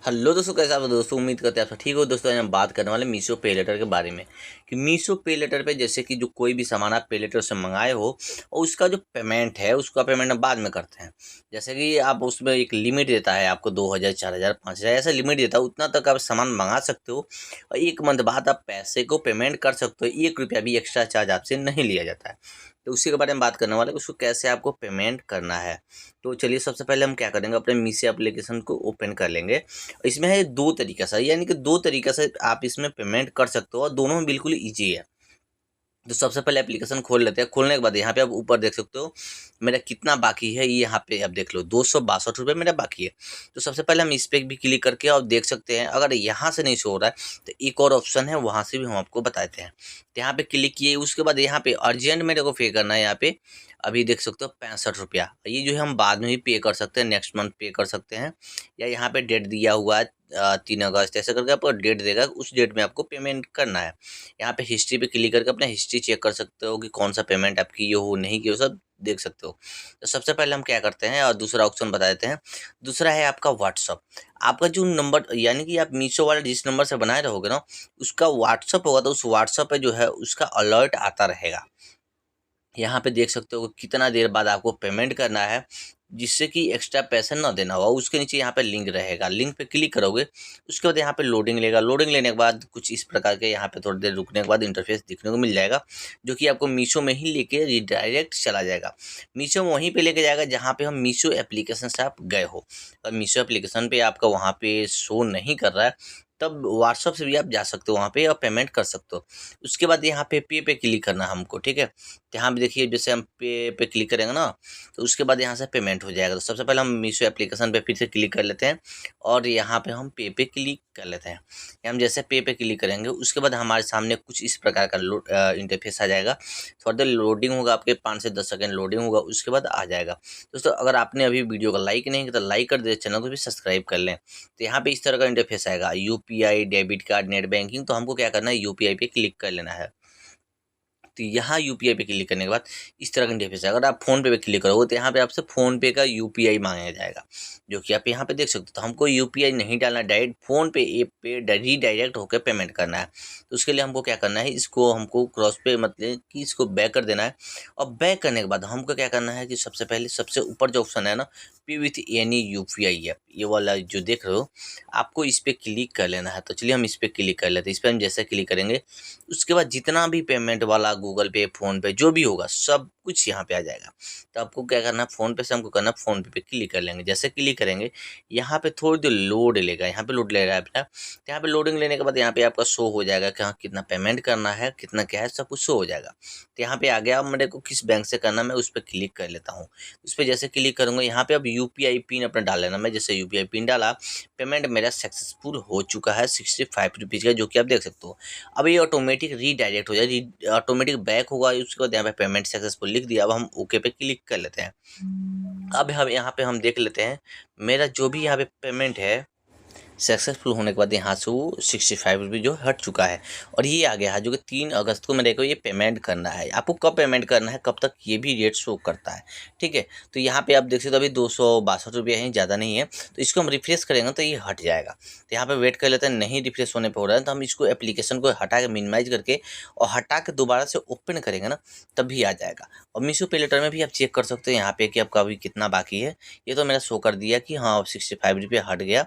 Hello दोस्तों, कैसे आप दोस्तों? उम्मीद करते हैं आप सब ठीक हो। दोस्तों, आज हम बात करने वाले मीशो पे लेटर के बारे में कि मीशो पे लेटर पे जैसे कि जो कोई भी सामान आप पे लेटर से मंगाए हो और उसका जो पेमेंट है उसका पेमेंट हम बाद में करते हैं। जैसे कि आप उसमें एक लिमिट देता है आपको 2000, 4000, 5000 ऐसा लिमिट देता है, उतना तक आप सामान मंगा सकते हो और एक मंथ बाद आप पैसे को पेमेंट कर सकते हो। 1 रुपया भी एक्स्ट्रा चार्ज आपसे नहीं लिया जाता है। तो उसी के बारे में बात करने वाले हैं कि उसको कैसे आपको पेमेंट करना है। तो चलिए, सबसे पहले हम क्या करेंगे, अपने मीशो एप्लीकेशन को ओपन कर लेंगे। इसमें है 2 तरीका से, यानी कि 2 तरीका से आप इसमें पेमेंट कर सकते हो और दोनों में बिल्कुल ईज़ी है। तो सबसे पहले एप्लीकेशन खोल लेते हैं। खोलने के बाद यहाँ पे आप ऊपर देख सकते हो मेरा कितना बाकी है, ये यहाँ पे आप देख लो 262 रुपये मेरा बाकी है। तो सबसे पहले हम इस पे भी क्लिक करके और देख सकते हैं। अगर यहाँ से नहीं शो हो रहा है तो एक और ऑप्शन है, वहाँ से भी हम आपको बताते हैं। तो यहाँ पे क्लिक किए, उसके बाद यहाँ पे अर्जेंट मेरे को पे करना है। यहाँ पे अभी देख सकते हो 65 रुपया, ये जो है हम बाद में भी पे कर सकते हैं, नेक्स्ट मंथ पे कर सकते हैं। या यहाँ पे डेट दिया हुआ है 3 अगस्त, ऐसे करके आपको डेट देगा, उस डेट में आपको पेमेंट करना है। यहाँ पे हिस्ट्री पे क्लिक करके अपना हिस्ट्री चेक कर सकते हो कि कौन सा पेमेंट आप किए हो नहीं किए हो, सब देख सकते हो। तो सबसे पहले हम क्या करते हैं और दूसरा ऑप्शन बता देते हैं। दूसरा है आपका व्हाट्सअप। आपका जो नंबर, यानी कि आप मीशो वाले जिस नंबर से बनाए रहोगे ना, उसका व्हाट्सअप होगा, तो उस व्हाट्सअप पे जो है उसका अलर्ट आता रहेगा। यहाँ पे देख सकते हो कि कितना देर बाद आपको पेमेंट करना है, जिससे कि एक्स्ट्रा पैसे ना देना होगा। उसके नीचे यहाँ पे लिंक रहेगा, लिंक पे क्लिक करोगे, उसके बाद यहाँ पे लोडिंग लेगा। लोडिंग लेने के बाद कुछ इस प्रकार के यहाँ पे थोड़ी देर रुकने के बाद इंटरफेस दिखने को मिल जाएगा, जो कि आपको मीशो में ही लेके रिडायरेक्ट चला जाएगा। मीशो में वहीं पे लेके जाएगा जहाँ पे हम मीशो एप्लीकेशन से आप गए हो। और मीशो एप्लीकेशन पे आपका वहाँ पे शो नहीं कर रहा है, तब व्हाट्सअप से भी आप जा सकते हो वहाँ पे और पेमेंट कर सकते हो। उसके बाद यहाँ पे क्लिक करना है हमको, ठीक है। यहाँ पे देखिए, जैसे हम पे क्लिक करेंगे ना, तो उसके बाद यहाँ से पेमेंट हो जाएगा। तो सबसे पहले हम मीशो एप्लीकेशन पे फिर से क्लिक कर लेते हैं और यहाँ पे हम पे क्लिक कर लेते हैं। हम जैसे पे क्लिक करेंगे, उसके बाद हमारे सामने कुछ इस प्रकार का इंटरफेस आ जाएगा। थोड़ा देर लोडिंग होगा, आपके 5 से 10 सेकंड लोडिंग होगा, उसके बाद आ जाएगा। दोस्तों, अगर आपने अभी वीडियो को लाइक नहीं किया तो लाइक कर दे, चैनल को भी सब्सक्राइब कर लें। तो यहाँ पे इस तरह का इंटरफेस आएगा, UPI, debit card, net banking. तो हमको क्या करना है, यूपीआई पे क्लिक कर लेना है। तो यहाँ यूपीआई पे क्लिक करने के बाद इस तरह का इंटरफेस है। अगर आप फोन पे क्लिक करोगे तो यहाँ पे आपसे फोन पे का यूपीआई मांगा जाएगा, जो कि आप यहाँ पे देख सकते हो। तो हमको यूपीआई नहीं डालना, डायरेक्ट फोन पे ऐप पे रीडायरेक्ट होकर पेमेंट करना है। तो उसके लिए हमको क्या करना है, इसको हमको क्रॉस पे मतलब कि इसको बैक कर देना है। और बैक करने के बाद हमको क्या करना है कि सबसे पहले सबसे ऊपर जो ऑप्शन है ना, पे विथ एनी यूपीआई ऐप, ये वाला जो देख रहे हो, आपको इस पर क्लिक कर लेना है। तो चलिए हम इस पर क्लिक कर लेते हैं। इस पर हम जैसे क्लिक करेंगे, उसके बाद जितना भी पेमेंट वाला गूगल पे, फ़ोन पे जो भी होगा, सब कुछ यहाँ पे आ जाएगा। तो आपको क्या करना है, फ़ोन पे से हमको करना है फ़ोन पे क्लिक कर लेंगे। जैसे क्लिक करेंगे, यहाँ पे थोड़ी देर लोड लेगा, यहाँ पे लोड ले रहा है अपना। तो यहाँ पे लोडिंग लेने के बाद यहाँ पे आपका शो हो जाएगा कि हाँ कितना पेमेंट करना है, कितना क्या है, सब कुछ शो हो जाएगा। तो यहाँ पे आ गया। अब मेरे को किस बैंक से करना है, मैं उस पर क्लिक कर लेता हूँ। उस पर जैसे क्लिक करूँगा, यहाँ पे अब यूपीआई पिन अपना डाल लेना। मैं जैसे यूपीआई पिन डाला, पेमेंट मेरा सक्सेसफुल हो चुका है 65 रुपीज़ का, जो कि आप देख सकते हो। अब ये ऑटोमेटिक रीडायरेक्ट हो जाए, ऑटोमेटिक बैक होगा। उसके बाद यहाँ पे पेमेंट सक्सेसफुल लिख दिया। अब हम ओके पे क्लिक कर लेते हैं। अब हम यहाँ पे हम देख लेते हैं मेरा जो भी यहाँ पे पेमेंट है, सक्सेसफुल होने के बाद यहाँ से वो 65 रुपये जो हट चुका है। और ये आ गया है जो कि 3 अगस्त को मेरे को ये पेमेंट करना है। आपको कब पेमेंट करना है, कब तक, ये भी रेट शो करता है, ठीक है। तो यहाँ पे आप देख सकते हो अभी 262 रुपये हैं, ज़्यादा नहीं है। तो इसको हम रिफ्रेश करेंगे तो ये हट जाएगा। तो यहाँ पे वेट कर लेते हैं, नहीं रिफ्रेश होने पर हो रहा है तो हम इसको एप्लीकेशन को हटा के मिनिमाइज करके और हटा के दोबारा से ओपन करेंगे ना, तभी आ जाएगा। और मीशो पे लेटर में भी आप चेक कर सकते हैं यहाँ पे कि आपका अभी कितना बाकी है। ये तो मेरा शो कर दिया कि हाँ 65 रुपये हट गया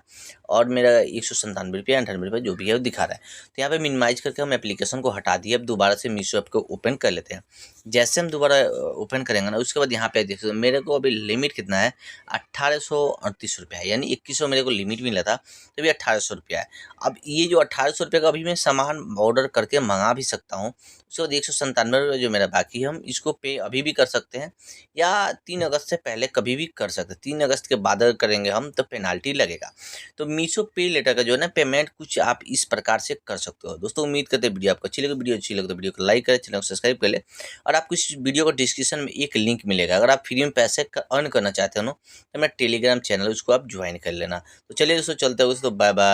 और मेरा 197 रुपये, 98 रुपये जो भी है वो दिखा रहा है। तो यहाँ पे मिनिमाइज करके हम एप्लीकेशन को हटा दिए। अब दोबारा से मीशो ऐप को ओपन कर लेते हैं। जैसे हम दोबारा ओपन करेंगे ना, उसके बाद यहाँ पे देख सकते हो मेरे को अभी लिमिट कितना है, 1838 रुपया है। यानी 2100 मेरे को लिमिट मिला था, तो अभी 1800 रुपया है। अब ये जो 1800 रुपये का अभी मैं सामान ऑर्डर करके मंगा भी सकता हूँ। उसके बाद 197 रुपये जो मेरा बाकी है, हम इसको पे अभी भी कर सकते हैं या 3 अगस्त से पहले कभी भी कर सकते हैं। 3 अगस्त के बाद अगर करेंगे हम तो पेनाल्टी लगेगा। तो मीशो पे लेटर का जो है ना पेमेंट कुछ आप इस प्रकार से कर सकते हो। दोस्तों, उम्मीद करते हैं वीडियो आपको अच्छी लगे। वीडियो अच्छी लगे तो वीडियो को लाइक करें, चैनल को सब्सक्राइब कर ले। और आपको इस वीडियो को डिस्क्रिप्शन में एक लिंक मिलेगा, अगर आप फ्री में पैसे अर्न करना चाहते हो ना, तो मेरा टेलीग्राम चैनल उसको आप ज्वाइन कर लेना। तो चलिए दोस्तों, चलते हैं दोस्तों, बाय बाय।